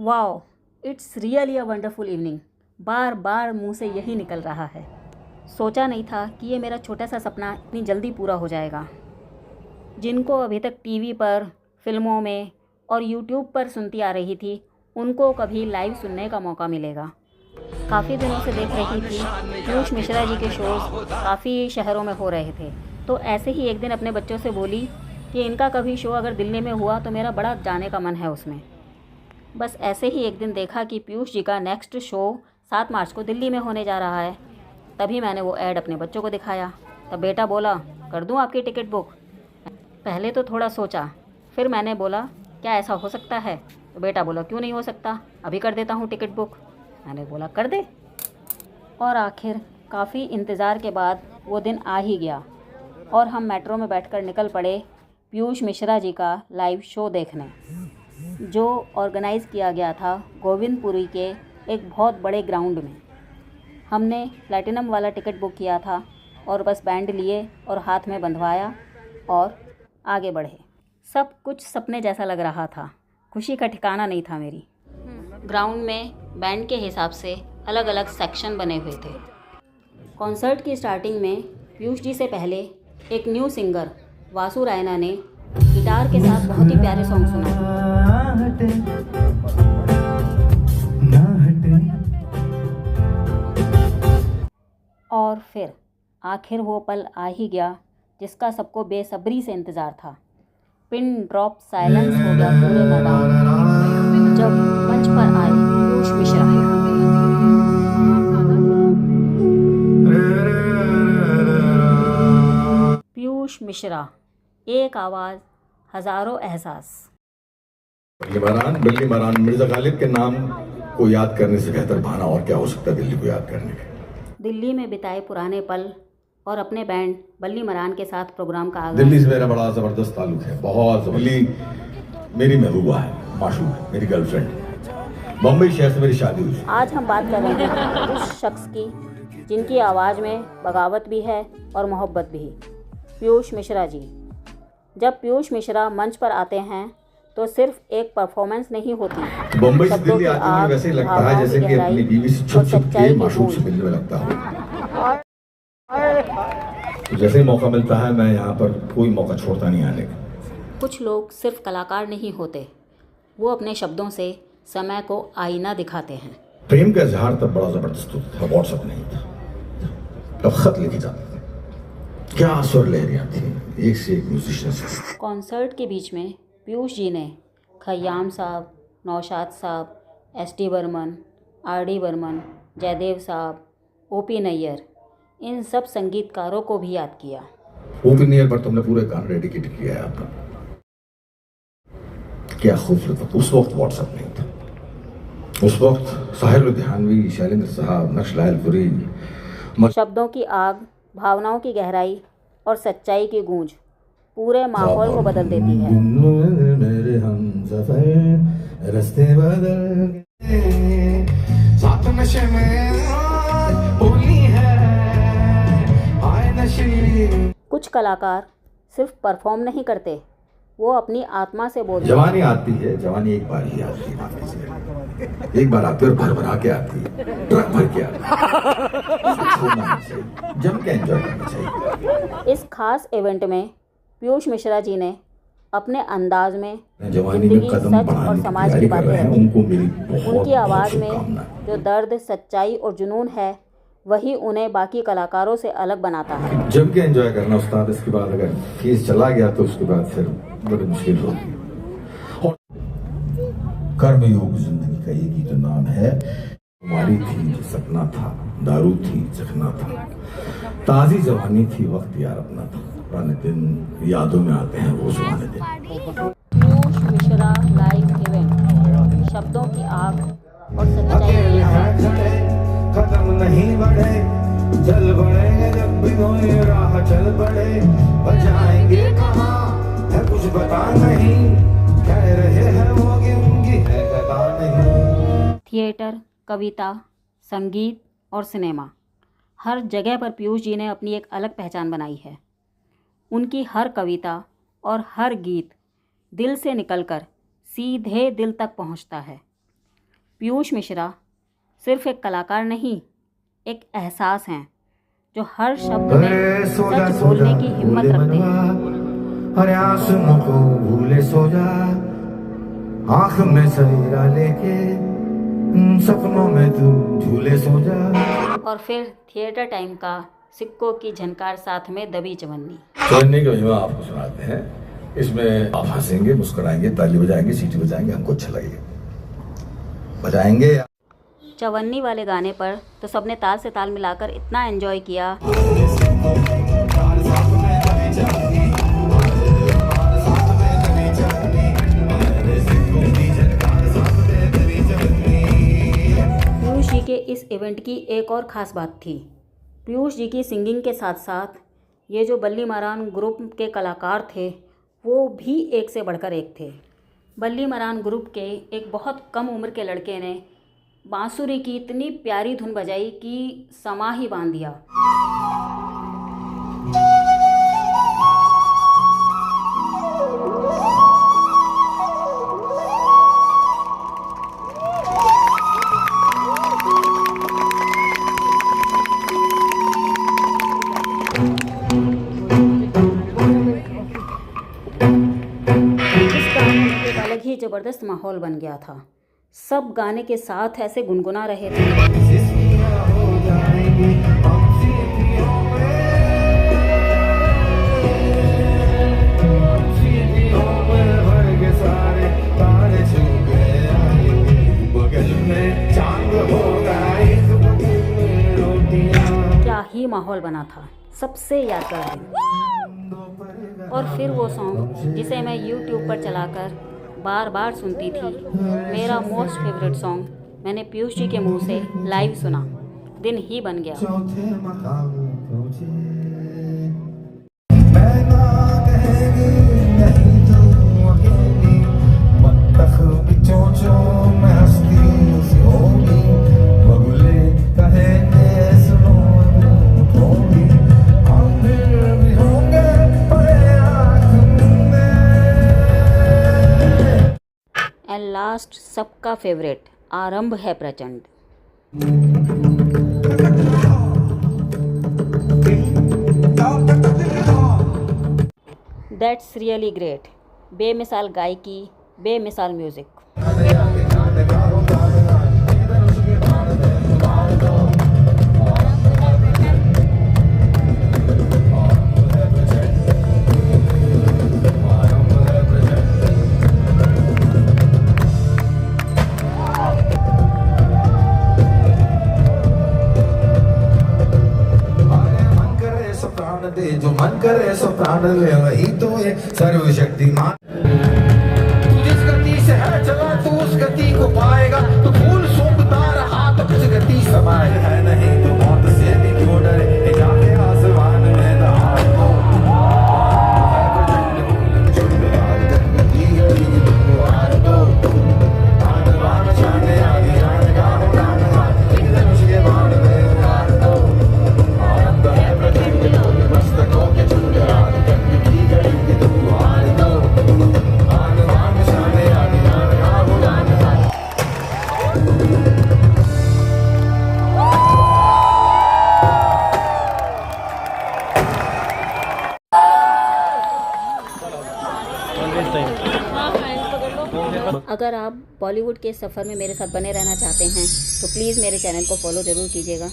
Wow, it's really a wonderful evening. बार बार मुंह से यही निकल रहा है। सोचा नहीं था कि ये मेरा छोटा सा सपना इतनी जल्दी पूरा हो जाएगा। जिनको अभी तक टीवी पर, फिल्मों में और यूट्यूब पर सुनती आ रही थी, उनको कभी लाइव सुनने का मौका मिलेगा। काफ़ी दिनों से देख रही थी पीयूष मिश्रा जी के शोज़ काफ़ी शहरों में हो रहे थे, तो ऐसे ही एक दिन अपने बच्चों से बोली कि इनका कभी शो अगर दिल्ली में हुआ तो मेरा बड़ा जाने का मन है उसमें। बस ऐसे ही एक दिन देखा कि पीयूष जी का नेक्स्ट शो 7 मार्च को दिल्ली में होने जा रहा है। तभी मैंने वो ऐड अपने बच्चों को दिखाया। तब बेटा बोला, कर दूं आपकी टिकट बुक? पहले तो थोड़ा सोचा, फिर मैंने बोला, क्या ऐसा हो सकता है? तो बेटा बोला, क्यों नहीं हो सकता, अभी कर देता हूँ टिकट बुक। मैंने बोला, कर दे। और आखिर काफ़ी इंतज़ार के बाद वो दिन आ ही गया और हम मेट्रो में बैठकर निकल पड़े पीयूष मिश्रा जी का लाइव शो देखने, जो ऑर्गेनाइज़ किया गया था गोविंदपुरी के एक बहुत बड़े ग्राउंड में। हमने प्लैटिनम वाला टिकट बुक किया था और बस बैंड लिए और हाथ में बंधवाया और आगे बढ़े। सब कुछ सपने जैसा लग रहा था। खुशी का ठिकाना नहीं था मेरी। ग्राउंड में बैंड के हिसाब से अलग अलग सेक्शन बने हुए थे। कॉन्सर्ट की स्टार्टिंग में पीयूष जी से पहले एक न्यू सिंगर वासु रायना ने गिटार के साथ बहुत ही प्यारे सॉन्ग सुनाए। और फिर आखिर वो पल आ ही गया जिसका सबको बेसब्री से इंतज़ार था। पिन ड्रॉप साइलेंस हो गया पूरे मैदान जब मंच पर आए पीयूष मिश्रा। पीयूष मिश्रा, एक आवाज़, हज़ारों एहसास। बिल्ली मारान मिर्जा गालिब के नाम को याद करने से बेहतर बहाना और क्या हो सकता है दिल्ली को याद करने के। दिल्ली में बिताए पुराने पल और अपने बैंड बल्ली मरान के साथ प्रोग्राम का आगाज़। दिल्ली से मेरा बड़ा ज़बरदस्त ताल्लुक है, बहुत। दिल्ली मेरी महबूबा है, माशूक है, मेरी गर्लफ्रेंड है। बम्बई शहर से मेरी शादी हुई। आज हम बात कर रहे हैं उस शख्स की जिनकी आवाज़ में बगावत भी है और मोहब्बत भी, पीयूष मिश्रा जी। जब पीयूष मिश्रा मंच पर आते हैं तो सिर्फ एक परफॉर्मेंस नहीं होती। बम्बई से दिल्ली आते हुए वैसे ही लगता है जैसे कि अपनी बीवी से छुप छुप के माशूक से मिलने में लगता हूँ। तो जैसे ही मौका मिलता है मैं यहाँ पर कोई मौका छोड़ता नहीं आने का। कुछ लोग सिर्फ कलाकार नहीं होते, वो अपने शब्दों से समय को आईना दिखाते हैं। प्रेम का इजहार तब बड़ा जबरदस्त था, व्हाट्सएप नहीं था, तब खत लिखे जाते थे। क्या सुर लहरियाँ थी, एक से एक म्यूजिशियन। कॉन्सर्ट के बीच में पीयूष जी ने खयाम साहब, नौशाद साहब, एस.डी. बर्मन, आर.डी. बर्मन, जयदेव साहब, ओ.पी. नैयर, इन सब संगीतकारों को भी याद किया। ओ.पी. नैयर पर तुमने पूरे गान डेडिकेट किया है आपका। क्या खूबसूरत। उस वक्त व्हाट्सएप नहीं था, उस वक्त साहिर लुधियानवी, शैलेंद्र साहब, नक्श लायलपुरी। शब्दों की आग, भावनाओं की गहराई और सच्चाई की गूंज पूरे माहौल को बदल देती है। मेरे हमसफर रास्ते बदल गए, साथ नशे में होली है, आए नशे। कुछ कलाकार सिर्फ परफॉर्म नहीं करते, वो अपनी आत्मा से बोलते हैं। जवानी आती है, जवानी एक बार ही आती है, माफी से एक बार आती है और भर भरा के आती है, ट्रक भर के आती है। जम के एंजॉय करना चाहिए। इस खास इवेंट में पीयूष मिश्रा जी ने अपने अंदाज में जवानी में कदम बढ़ाने और की समाज तैयारी की कर बातें रहे हैं, रखी। उनको मेरी बहुत उनकी आवाज़ में शुभकामनाएं। जो दर्द, सच्चाई और जुनून है, वही उन्हें बाकी कलाकारों से अलग बनाता है। जम के एंजॉय करना उस्ताद। इसके बाद अगर केस चला गया तो उसके बाद फिर बड़ी मुश्किल होगी। और कर्मयोग जिंदगी का एक ही तो नाम है। हमारी थी जो सपना था, दारू थी चखना था, ताज़ी जवानी थी, वक्त यार अपना था। पुराने दिन यादों में आते हैं वो सुहाने दिन। पीयूष मिश्रा लाइव इवेंट, शब्दों की आग और सच्चाई की आवाज़। कदम नहीं बढ़े, चल बढ़ेंगे जब भी कोई राह चल पड़े, बजाएंगे कहाँ है कुछ पता नहीं, कह रहे हैं वो कि उनकी है पता नहीं। थिएटर, कविता, संगीत और सिनेमा, हर जगह पर पीयूष जी ने अपनी एक अलग पहचान बनाई है। उनकी हर कविता और हर गीत दिल से निकलकर सीधे दिल तक पहुंचता है। पीयूष मिश्रा सिर्फ एक कलाकार नहीं, एक एहसास हैं जो हर शब्द में सच बोलने की हिम्मत रखते हैं। अरे आंसुओं को भूले सो जा, आंख में सवेरा लेके सपनों में तू झूले सो जा। और फिर थिएटर टाइम का सिक्कों की झनकार साथ में दबी चवन्नी। चवन्नी की महिमा आपको सुनाते हैं। इसमें आप हंसेंगे, मुस्कुराएंगे, ताली बजाएंगे, सीटी बजाएंगे, हमको अच्छा लगेगा, बजाएंगे। चवन्नी वाले गाने पर तो सबने ताल से ताल मिलाकर इतना एंजॉय किया। पीयूष जी के इस इवेंट की एक और ख़ास बात थी। पीयूष जी की सिंगिंग के साथ साथ ये जो बल्ली मारान ग्रुप के कलाकार थे वो भी एक से बढ़कर एक थे। बल्ली मारान ग्रुप के एक बहुत कम उम्र के लड़के ने बांसुरी की इतनी प्यारी धुन बजाई कि समा ही बांध दिया। इस गाने में एक अलग ही ज़बरदस्त माहौल बन गया था। सब गाने के साथ ऐसे गुनगुना रहे थे। क्या ही माहौल बना था, सबसे यादगार दिन। और फिर वो सॉन्ग जिसे मैं YouTube पर चलाकर बार बार सुनती थी, मेरा मोस्ट फेवरेट सॉन्ग मैंने पीयूष जी के मुंह से लाइव सुना, दिन ही बन गया। एंड लास्ट सबका फेवरेट आरंभ है प्रचंड। That's really great. बेमिसाल गायकी, बेमिसाल म्यूजिक। जो मन करे सो प्राण ले, वही तो है सर्वशक्तिमान। तू जिस गति से है चला तू उस गति को पाएगा, तो फूल सूंघता रहा तो कुछ गति समाए है नहीं, तो मौत से भी क्यों डरे, जाके आसमान में दहाड़ दो। अगर आप बॉलीवुड के सफ़र में मेरे साथ बने रहना चाहते हैं तो प्लीज़ मेरे चैनल को फॉलो ज़रूर कीजिएगा।